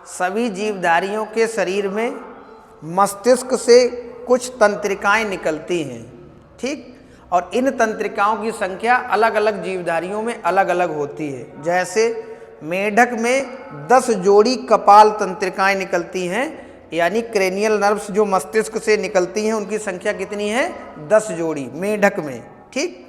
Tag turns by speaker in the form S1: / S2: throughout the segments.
S1: सभी जीवधारियों के शरीर में मस्तिष्क से कुछ तंत्रिकाएं निकलती हैं, ठीक। और इन तंत्रिकाओं की संख्या अलग अलग जीवधारियों में अलग अलग होती है। जैसे मेढक में 10 जोड़ी कपाल तंत्रिकाएं निकलती हैं, यानी क्रेनियल नर्व्स जो मस्तिष्क से निकलती हैं उनकी संख्या कितनी है? 10 जोड़ी मेढक में, ठीक।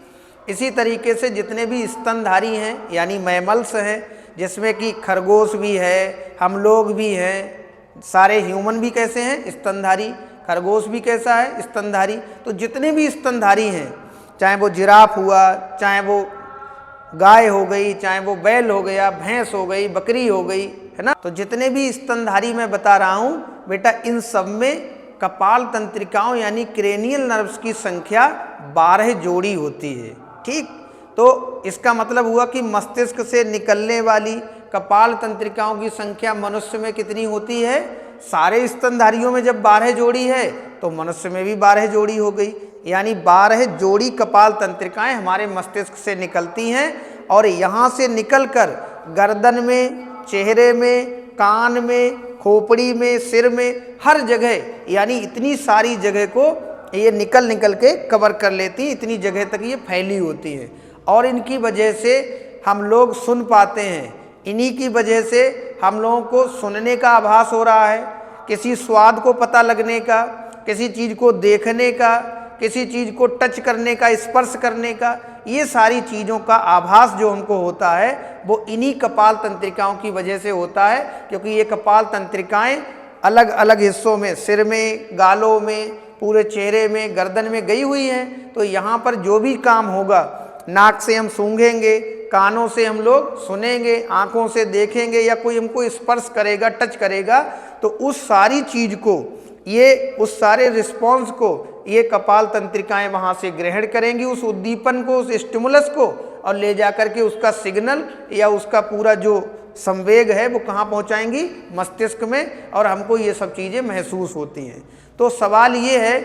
S1: इसी तरीके से जितने भी स्तनधारी हैं यानी मैमल्स हैं, जिसमें कि खरगोश भी है, हम लोग भी हैं, सारे ह्यूमन भी कैसे हैं? स्तनधारी। खरगोश भी कैसा है? स्तनधारी। तो जितने भी स्तनधारी हैं, चाहे वो जिराफ हुआ, चाहे वो गाय हो गई, चाहे वो बैल हो गया, भैंस हो गई, बकरी हो गई, है ना। तो जितने भी स्तनधारी मैं बता रहा हूँ बेटा, इन सब में कपाल तंत्रिकाओं यानी क्रेनियल नर्व्स की संख्या 12 जोड़ी होती है, ठीक। तो इसका मतलब हुआ कि मस्तिष्क से निकलने वाली कपाल तंत्रिकाओं की संख्या मनुष्य में कितनी होती है? सारे स्तनधारियों में जब 12 जोड़ी है तो मनुष्य में भी 12 जोड़ी हो गई, यानी 12 जोड़ी कपाल तंत्रिकाएं हमारे मस्तिष्क से निकलती हैं और यहाँ से निकलकर गर्दन में, चेहरे में, कान में, खोपड़ी में, सिर में, हर जगह, यानी इतनी सारी जगह को ये निकल के कवर कर लेती, इतनी जगह तक ये फैली होती है। और इनकी वजह से हम लोग सुन पाते हैं, इन्हीं की वजह से हम लोगों को सुनने का आभास हो रहा है, किसी स्वाद को पता लगने का, किसी चीज़ को देखने का, किसी चीज़ को टच करने का, स्पर्श करने का, ये सारी चीज़ों का आभास जो हमको होता है वो इन्हीं कपाल तंत्रिकाओं की वजह से होता है। क्योंकि ये कपाल तंत्रिकाएं अलग अलग हिस्सों में, सिर में, गालों में, पूरे चेहरे में, गर्दन में गई हुई हैं। तो यहाँ पर जो भी काम होगा, नाक से हम सूंघेंगे, कानों से हम लोग सुनेंगे, आँखों से देखेंगे, या कोई हमको स्पर्श करेगा, टच करेगा, तो उस सारी चीज़ को, ये उस सारे रिस्पॉन्स को ये कपाल तंत्रिकाएं वहाँ से ग्रहण करेंगी, उस उद्दीपन को, उस स्टिमुलस को, और ले जा कर के उसका सिग्नल या उसका पूरा जो संवेग है वो कहाँ पहुँचाएंगी? मस्तिष्क में, और हमको ये सब चीज़ें महसूस होती हैं। तो सवाल ये है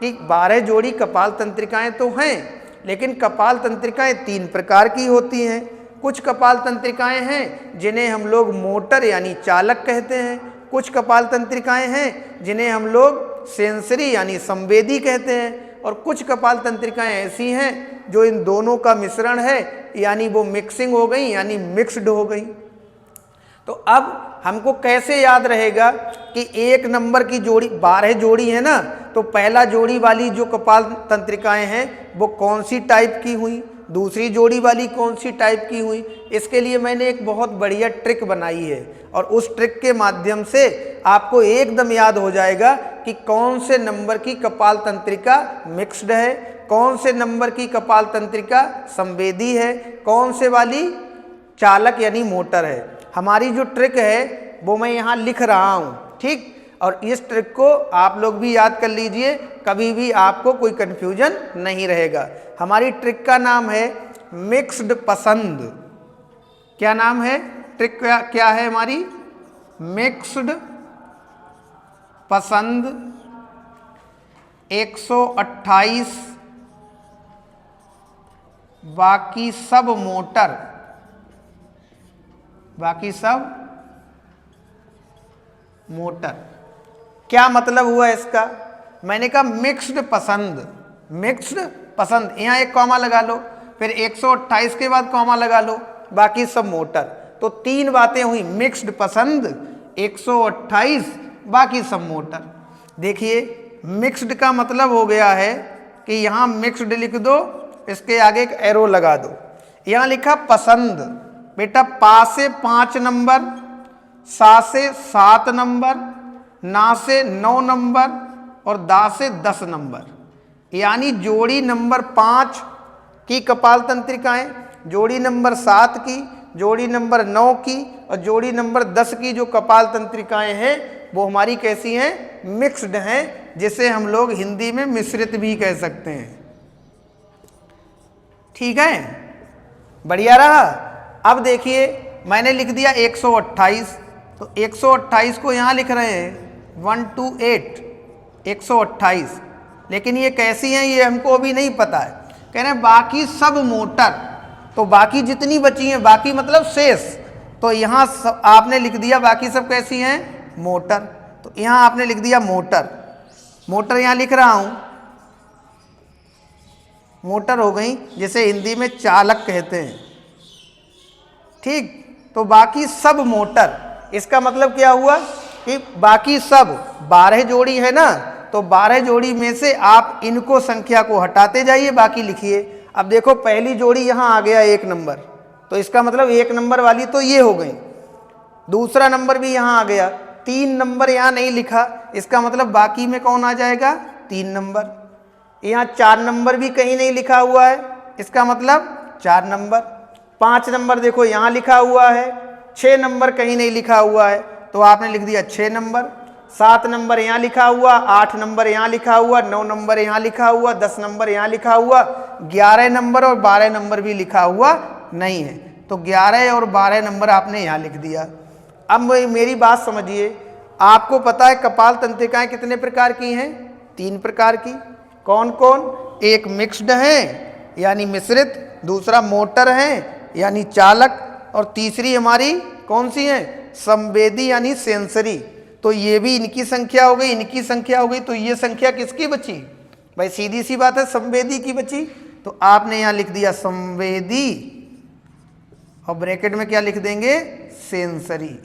S1: कि 12 जोड़ी कपाल तंत्रिकाएं तो हैं, लेकिन कपाल तंत्रिकाएं 3 प्रकार की होती हैं। कुछ कपाल तंत्रिकाएं हैं जिन्हें हम लोग मोटर यानी चालक कहते हैं, कुछ कपाल तंत्रिकाएं हैं जिन्हें हम लोग सेंसरी यानी संवेदी कहते हैं, और कुछ कपाल तंत्रिकाएं ऐसी हैं जो इन दोनों का मिश्रण है, यानी वो मिक्सिंग हो गई, यानी मिक्स्ड हो गई। तो अब हमको कैसे याद रहेगा कि 1 नंबर की जोड़ी, 12 जोड़ी है ना, तो पहला जोड़ी वाली जो कपाल तंत्रिकाएं हैं वो कौन सी टाइप की हुई, दूसरी जोड़ी वाली कौन सी टाइप की हुई? इसके लिए मैंने एक बहुत बढ़िया ट्रिक बनाई है, और उस ट्रिक के माध्यम से आपको एकदम याद हो जाएगा कि कौन से नंबर की कपाल तंत्रिका मिक्स्ड है, कौन से नंबर की कपाल तंत्रिका संवेदी है, कौन से वाली चालक यानी मोटर है। हमारी जो ट्रिक है वो मैं यहाँ लिख रहा हूँ, ठीक। और इस ट्रिक को आप लोग भी याद कर लीजिए, कभी भी आपको कोई कन्फ्यूजन नहीं रहेगा। हमारी ट्रिक का नाम है मिक्स्ड पसंद। क्या नाम है? ट्रिक क्या है हमारी? मिक्स्ड पसंद 128 बाकी सब मोटर, बाकी सब मोटर। क्या मतलब हुआ इसका? मैंने कहा मिक्स्ड पसंद, मिक्स्ड पसंद, यहाँ एक कॉमा लगा लो, फिर 128 के बाद कॉमा लगा लो, बाकी सब मोटर। तो 3 बातें हुई, मिक्स्ड पसंद, 128, बाकी सब मोटर। देखिए मिक्स्ड का मतलब हो गया है कि यहाँ मिक्स्ड लिख दो, इसके आगे एक एरो लगा दो। यहाँ लिखा पसंद, बेटा पा से 5 नंबर, सा से 7 नंबर, ना से 9 नंबर और दा से 10 नंबर, यानी जोड़ी नंबर 5 की कपाल तंत्रिकाएं, जोड़ी नंबर 7 की, जोड़ी नंबर 9 की और जोड़ी नंबर 10 की जो कपाल तंत्रिकाएं हैं वो हमारी कैसी हैं? मिक्स्ड हैं, जिसे हम लोग हिंदी में मिश्रित भी कह सकते हैं। ठीक है, बढ़िया रहा। अब देखिए मैंने लिख दिया 128, तो 128 को यहाँ लिख रहे हैं 128, 128, लेकिन ये कैसी हैं ये हमको अभी नहीं पता है। कह रहे हैं बाकी सब मोटर, तो बाकी जितनी बची हैं, बाकी मतलब शेष, तो यहाँ आपने लिख दिया, बाकी सब कैसी हैं, मोटर। तो यहाँ आपने लिख दिया मोटर, मोटर यहाँ लिख रहा हूँ, मोटर हो गई, जिसे हिंदी में चालक कहते हैं। ठीक, तो बाकी सब मोटर, इसका मतलब क्या हुआ कि बाकी सब 12 जोड़ी है ना, तो 12 जोड़ी में से आप इनको संख्या को हटाते जाइए, बाकी लिखिए। अब देखो पहली जोड़ी यहाँ आ गया 1 नंबर, तो इसका मतलब 1 नंबर वाली तो ये हो गई। दूसरा नंबर भी यहाँ आ गया, 3 नंबर यहाँ नहीं लिखा, इसका मतलब बाकी में कौन आ जाएगा, 3 नंबर। यहाँ 4 नंबर भी कहीं नहीं लिखा हुआ है, इसका मतलब 4 नंबर। 5 नंबर देखो यहाँ लिखा हुआ है, 6 नंबर कहीं नहीं लिखा हुआ है, तो आपने लिख दिया 6 नंबर। 7 नंबर यहाँ लिखा हुआ, 8 नंबर यहाँ लिखा हुआ, 9 नंबर यहाँ लिखा हुआ, 10 नंबर यहाँ लिखा हुआ, 11 नंबर और 12 नंबर भी लिखा हुआ नहीं है, तो 11 और 12 नंबर आपने यहाँ लिख दिया। अब मेरी बात समझिए, आपको पता है कपाल तंत्रिकाएं कितने प्रकार की हैं, 3 प्रकार की। कौन कौन, एक मिक्स्ड है यानी मिश्रित, दूसरा मोटर है यानी चालक, और तीसरी हमारी कौन सी है, संवेदी यानी सेंसरी। तो ये भी इनकी संख्या हो गई, इनकी संख्या हो गई, तो ये संख्या किसकी बची भाई, सीधी सी बात है संवेदी की बची। तो आपने यहां लिख दिया संवेदी और ब्रैकेट में क्या लिख देंगे, सेंसरी।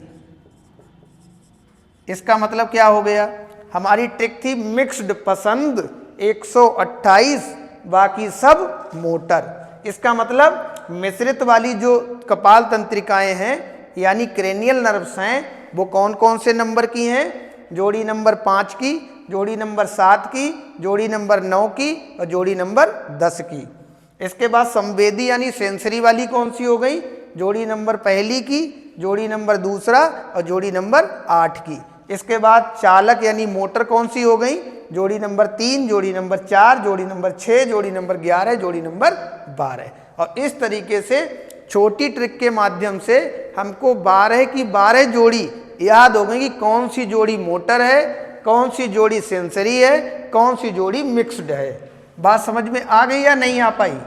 S1: इसका मतलब क्या हो गया, हमारी ट्रिक थी मिक्स्ड पसंद 128, बाकी सब मोटर। इसका मतलब मिश्रित वाली जो कपाल तंत्रिकाएं हैं यानी क्रेनियल नर्व्स हैं, वो कौन कौन से नंबर की हैं, जोड़ी नंबर 5 की, जोड़ी नंबर 7 की, जोड़ी नंबर 9 की और जोड़ी नंबर 10 की। इसके बाद संवेदी यानी सेंसरी वाली कौन सी हो गई, जोड़ी नंबर 1 की, जोड़ी नंबर 2 और जोड़ी नंबर 8 की। इसके बाद चालक यानी मोटर कौन सी हो गई, जोड़ी नंबर 3, जोड़ी नंबर 4, जोड़ी नंबर 6, जोड़ी नंबर 11, जोड़ी नंबर 12। और इस तरीके से छोटी ट्रिक के माध्यम से हमको 12 की 12 जोड़ी याद हो गई कि कौन सी जोड़ी मोटर है, कौन सी जोड़ी सेंसरी है, कौन सी जोड़ी मिक्स्ड है। बात समझ में आ गई या नहीं आ पाई।